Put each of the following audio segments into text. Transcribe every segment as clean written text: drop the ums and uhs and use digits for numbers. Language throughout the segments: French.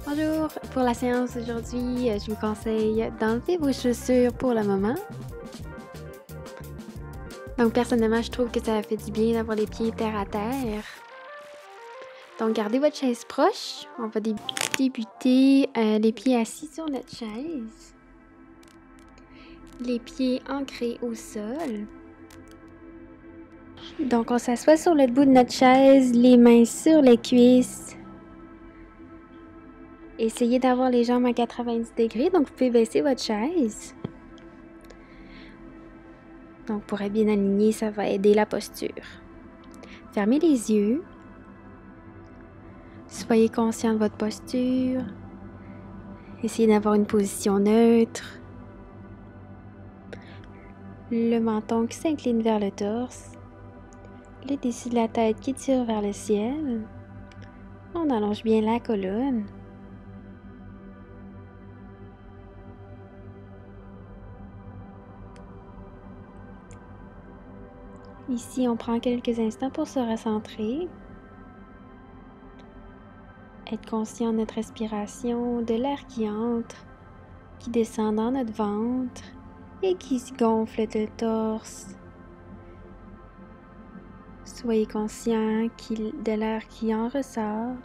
Bonjour, pour la séance d'aujourd'hui, je vous conseille d'enlever vos chaussures pour le moment. Donc personnellement, je trouve que ça fait du bien d'avoir les pieds terre à terre. Donc gardez votre chaise proche. On va débuter les pieds assis sur notre chaise. Les pieds ancrés au sol. Donc on s'assoit sur le bout de notre chaise, les mains sur les cuisses. Essayez d'avoir les jambes à 90 degrés, donc vous pouvez baisser votre chaise. Donc pour être bien aligné, ça va aider la posture. Fermez les yeux. Soyez conscient de votre posture. Essayez d'avoir une position neutre. Le menton qui s'incline vers le torse. Le dessus de la tête qui tire vers le ciel. On allonge bien la colonne. Ici, on prend quelques instants pour se recentrer. Être conscient de notre respiration, de l'air qui entre, qui descend dans notre ventre et qui se gonfle le torse. Soyez conscient de l'air qui en ressort.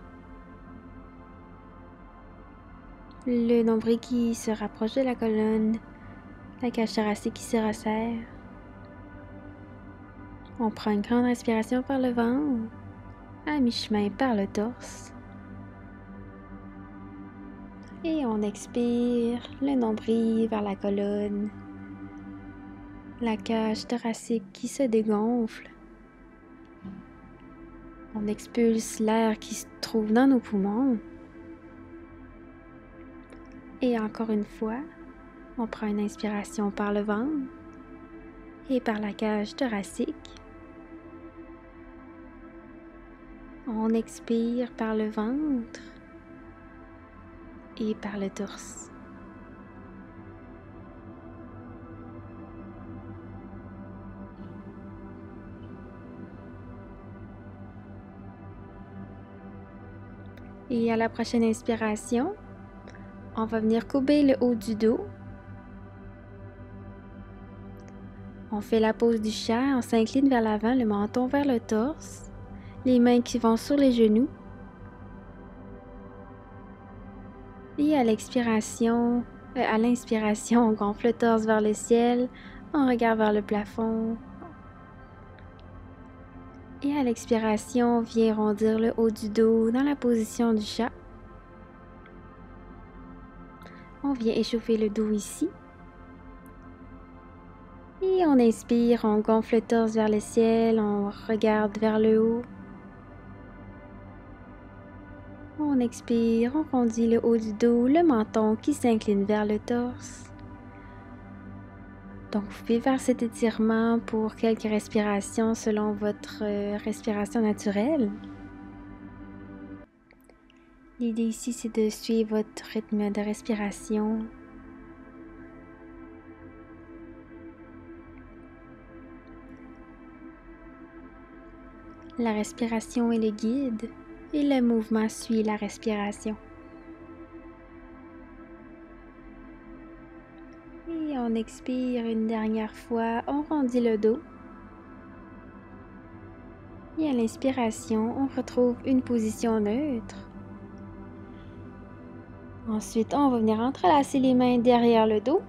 Le nombril qui se rapproche de la colonne, la cage thoracique qui se resserre. On prend une grande respiration par le ventre, à mi-chemin par le torse. Et on expire, le nombril vers la colonne, la cage thoracique qui se dégonfle. On expulse l'air qui se trouve dans nos poumons. Et encore une fois, on prend une inspiration par le ventre et par la cage thoracique. On expire par le ventre et par le torse. Et à la prochaine inspiration, on va venir courber le haut du dos. On fait la pose du chat, on s'incline vers l'avant, le menton vers le torse, les mains qui vont sur les genoux. Et à l'inspiration, on gonfle le torse vers le ciel, on regarde vers le plafond. Et à l'expiration, on vient rondir le haut du dos dans la position du chat. On vient échauffer le dos ici. Et on inspire, on gonfle le torse vers le ciel, on regarde vers le haut. On expire, on rondit le haut du dos, le menton qui s'incline vers le torse. Donc vous pouvez faire cet étirement pour quelques respirations selon votre respiration naturelle. L'idée ici, c'est de suivre votre rythme de respiration. La respiration est le guide et le mouvement suit la respiration. Et on expire une dernière fois, on rondit le dos. Et à l'inspiration, on retrouve une position neutre. Ensuite, on va venir entrelacer les mains derrière le dos.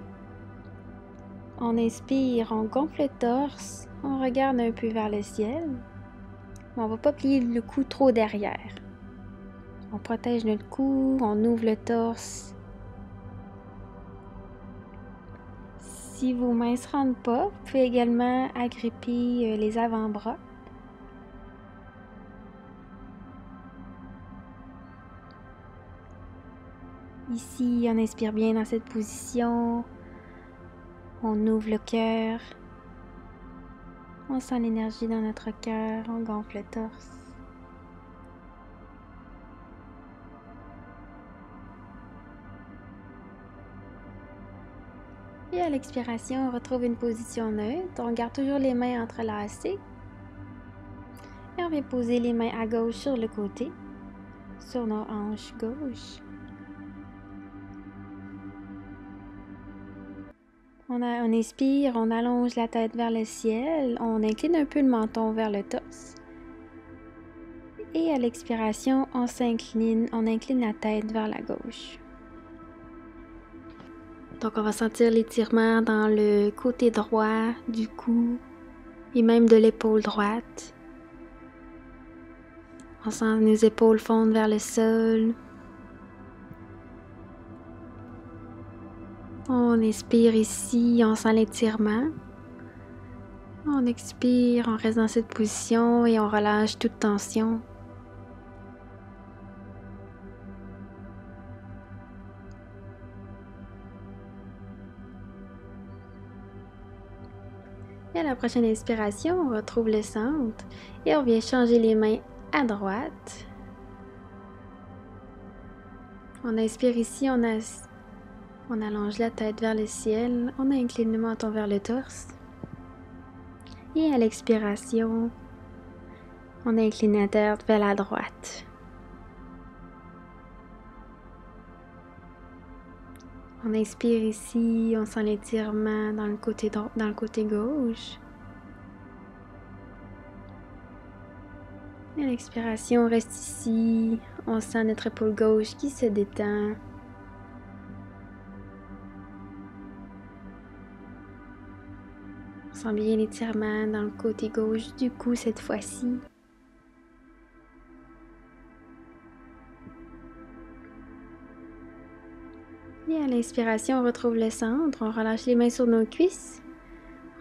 On inspire, on gonfle le torse, on regarde un peu vers le ciel. Mais on ne va pas plier le cou trop derrière. On protège notre cou, on ouvre le torse. Si vos mains ne se rendent pas, vous pouvez également agripper les avant-bras. Ici, on inspire bien dans cette position. On ouvre le cœur. On sent l'énergie dans notre cœur. On gonfle le torse. Et à l'expiration, on retrouve une position neutre. On garde toujours les mains entrelacées. Et on vient poser les mains à gauche sur le côté, sur nos hanches gauches. On inspire, on allonge la tête vers le ciel, on incline un peu le menton vers le torse. Et à l'expiration, on incline la tête vers la gauche. Donc on va sentir l'étirement dans le côté droit du cou et même de l'épaule droite. On sent nos épaules fondre vers le sol. On inspire ici, on sent l'étirement. On expire, on reste dans cette position et on relâche toute tension. Et à la prochaine inspiration, on retrouve le centre et on vient changer les mains à droite. On inspire ici, on allonge la tête vers le ciel, on incline le menton vers le torse. Et à l'expiration, on incline la tête vers la droite. On inspire ici, on sent l'étirement dans le côté gauche. Et à l'expiration, on reste ici, on sent notre épaule gauche qui se détend. On sent bien l'étirement dans le côté gauche du cou cette fois-ci. Et à l'inspiration, on retrouve le centre, on relâche les mains sur nos cuisses.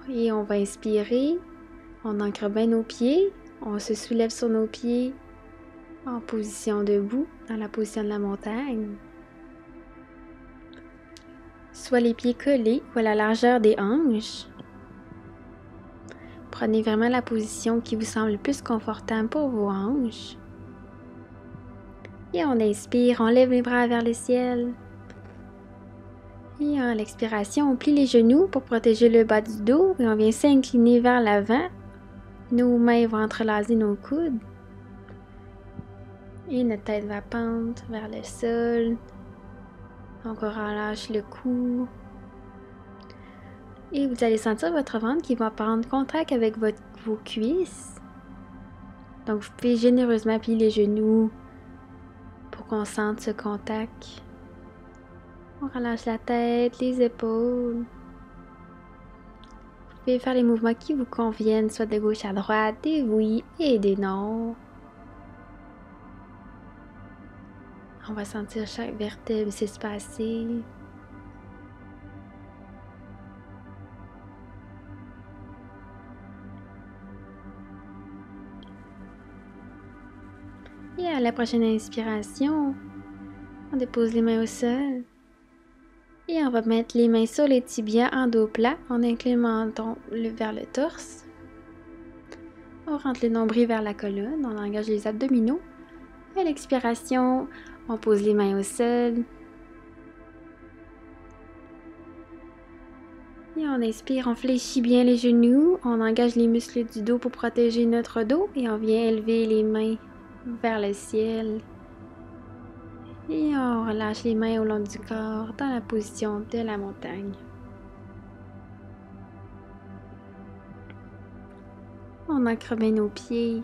Et on va inspirer, on ancre bien nos pieds, on se soulève sur nos pieds en position debout, dans la position de la montagne. Soit les pieds collés ou à la largeur des hanches. Prenez vraiment la position qui vous semble le plus confortable pour vos hanches. Et on inspire, on lève les bras vers le ciel. Et à l'expiration, on plie les genoux pour protéger le bas du dos et on vient s'incliner vers l'avant. Nos mains vont entrelacer nos coudes. Et notre tête va pendre vers le sol. Donc on relâche le cou. Et vous allez sentir votre ventre qui va prendre contact avec vos cuisses. Donc vous pouvez généreusement plier les genoux pour qu'on sente ce contact. On relâche la tête, les épaules. Vous pouvez faire les mouvements qui vous conviennent, soit de gauche à droite, des oui et des non. On va sentir chaque vertèbre s'espacer. Et à la prochaine inspiration, on dépose les mains au sol. Et on va mettre les mains sur les tibias en dos plat, en inclinant vers le torse. On rentre le nombril vers la colonne, on engage les abdominaux. À l'expiration, on pose les mains au sol. Et on inspire, on fléchit bien les genoux, on engage les muscles du dos pour protéger notre dos et on vient élever les mains vers le ciel. Et on relâche les mains au long du corps dans la position de la montagne. On ancre bien nos pieds.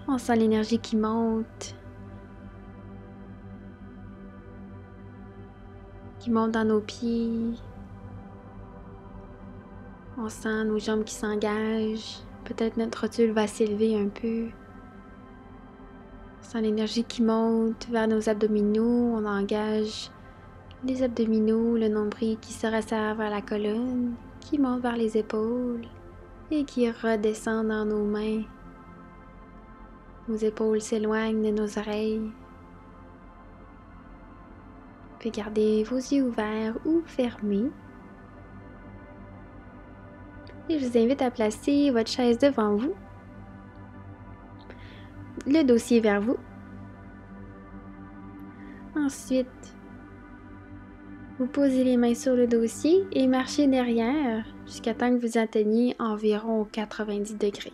On sent l'énergie qui monte. Qui monte dans nos pieds. On sent nos jambes qui s'engagent. Peut-être notre rotule va s'élever un peu. On sent l'énergie qui monte vers nos abdominaux. On engage les abdominaux, le nombril qui se resserre vers la colonne, qui monte vers les épaules et qui redescend dans nos mains. Nos épaules s'éloignent de nos oreilles. Vous pouvez garder vos yeux ouverts ou fermés. Et je vous invite à placer votre chaise devant vous. Le dossier vers vous. Ensuite, vous posez les mains sur le dossier et marchez derrière jusqu'à temps que vous atteigniez environ 90 degrés.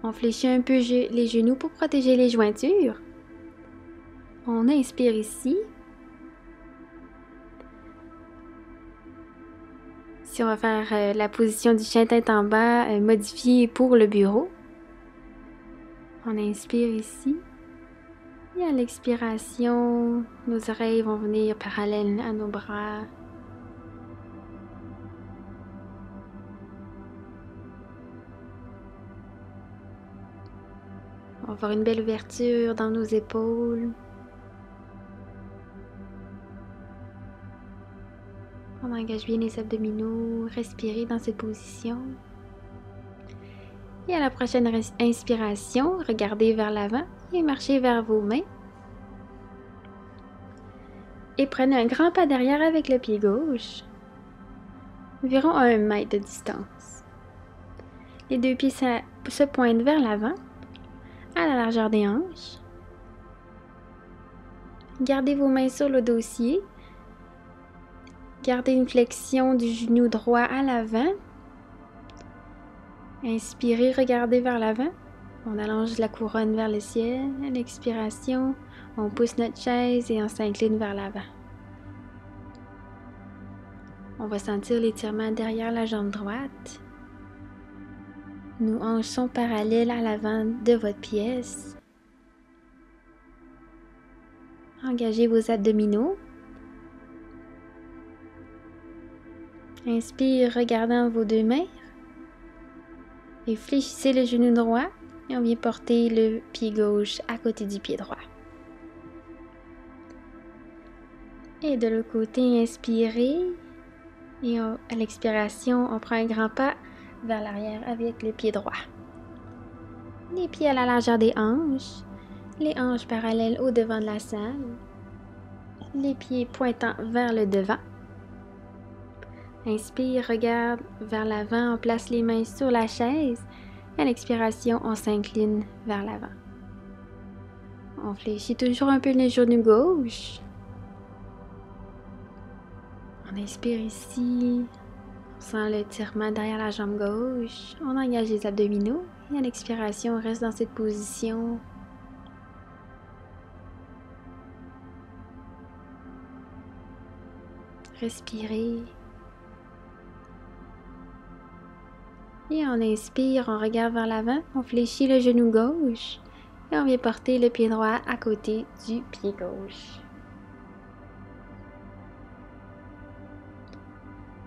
On fléchit un peu les genoux pour protéger les jointures. On inspire ici. Ici, on va faire la position du chien tête en bas modifiée pour le bureau. On inspire ici. Et à l'expiration, nos oreilles vont venir parallèles à nos bras. On va avoir une belle ouverture dans nos épaules. On engage bien les abdominaux, respirez dans cette position. Et à la prochaine inspiration, regardez vers l'avant et marchez vers vos mains. Et prenez un grand pas derrière avec le pied gauche, environ à 1 mètre de distance. Les deux pieds se pointent vers l'avant, à la largeur des hanches. Gardez vos mains sur le dossier. Gardez une flexion du genou droit à l'avant. Inspirez, regardez vers l'avant. On allonge la couronne vers le ciel. À l'expiration, on pousse notre chaise et on s'incline vers l'avant. On va sentir l'étirement derrière la jambe droite. Nos hanches sont parallèles à l'avant de votre pièce. Engagez vos abdominaux. Inspire, regardant vos deux mains. Et fléchissez le genou droit et on vient porter le pied gauche à côté du pied droit. Et de l'autre côté, inspirez. Et à l'expiration, on prend un grand pas vers l'arrière avec le pied droit. Les pieds à la largeur des hanches. Les hanches parallèles au devant de la salle. Les pieds pointant vers le devant. Inspire, regarde vers l'avant, on place les mains sur la chaise. À l'expiration, on s'incline vers l'avant. On fléchit toujours un peu le genou gauche. On inspire ici. On sent l'étirement derrière la jambe gauche. On engage les abdominaux. Et à l'expiration, on reste dans cette position. Respirez. Et on inspire, on regarde vers l'avant, on fléchit le genou gauche et on vient porter le pied droit à côté du pied gauche.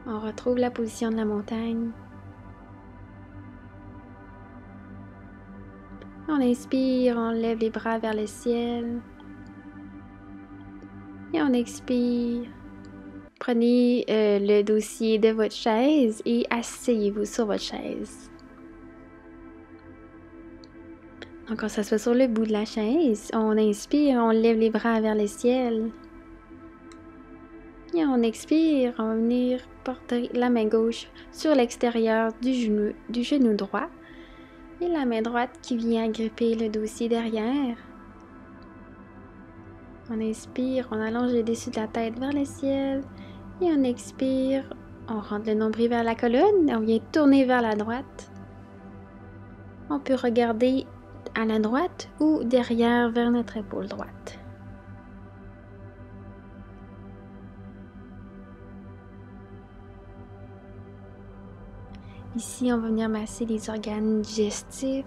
On retrouve la position de la montagne. On inspire, on lève les bras vers le ciel. Et on expire. Prenez le dossier de votre chaise et asseyez-vous sur votre chaise. Donc on s'assoit sur le bout de la chaise. On inspire, on lève les bras vers le ciel. Et on expire, on va venir porter la main gauche sur l'extérieur du genou droit. Et la main droite qui vient agripper le dossier derrière. On inspire, on allonge le dessus de la tête vers le ciel. Et on expire, on rentre le nombril vers la colonne, on vient tourner vers la droite. On peut regarder à la droite ou derrière vers notre épaule droite. Ici, on va venir masser les organes digestifs.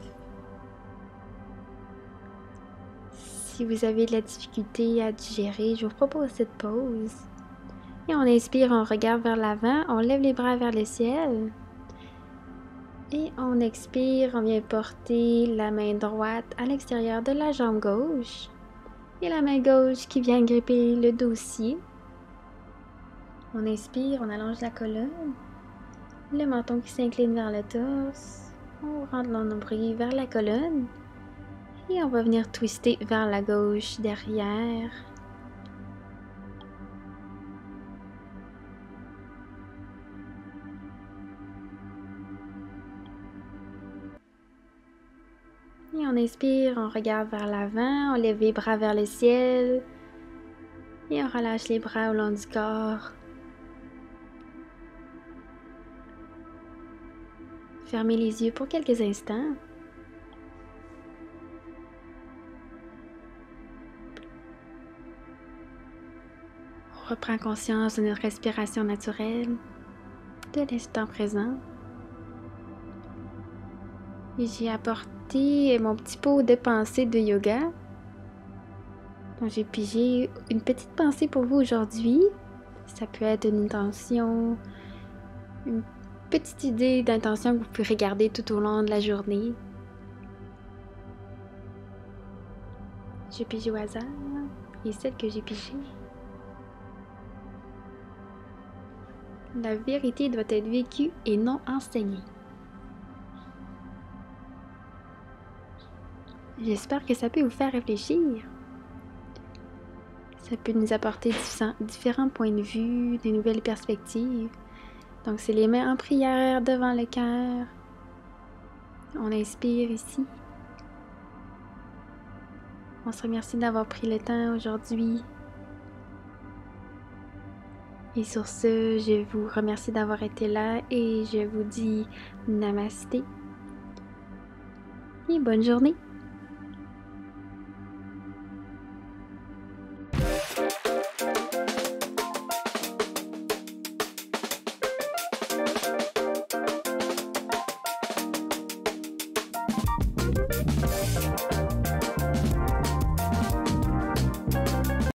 Si vous avez de la difficulté à digérer, je vous propose cette pause. Et on inspire, on regarde vers l'avant, on lève les bras vers le ciel. Et on expire, on vient porter la main droite à l'extérieur de la jambe gauche. Et la main gauche qui vient gripper le dossier. On inspire, on allonge la colonne. Le menton qui s'incline vers le torse. On rentre le nombril vers la colonne. Et on va venir twister vers la gauche derrière. Et on inspire, on regarde vers l'avant, on lève les bras vers le ciel. Et on relâche les bras au long du corps. Fermez les yeux pour quelques instants. On reprend conscience de notre respiration naturelle. de l'instant présent. Et j'ai apporté mon petit pot de pensée de yoga. Donc j'ai pigé une petite pensée pour vous aujourd'hui. Ça peut être une intention, une petite idée d'intention que vous pouvez regarder tout au long de la journée. J'ai pigé au hasard et celle que j'ai pigée. La vérité doit être vécue et non enseignée. J'espère que ça peut vous faire réfléchir. Ça peut nous apporter différents points de vue, des nouvelles perspectives. Donc c'est les mains en prière devant le cœur. On inspire ici. On se remercie d'avoir pris le temps aujourd'hui. Et sur ce, je vous remercie d'avoir été là et je vous dis namasté et bonne journée.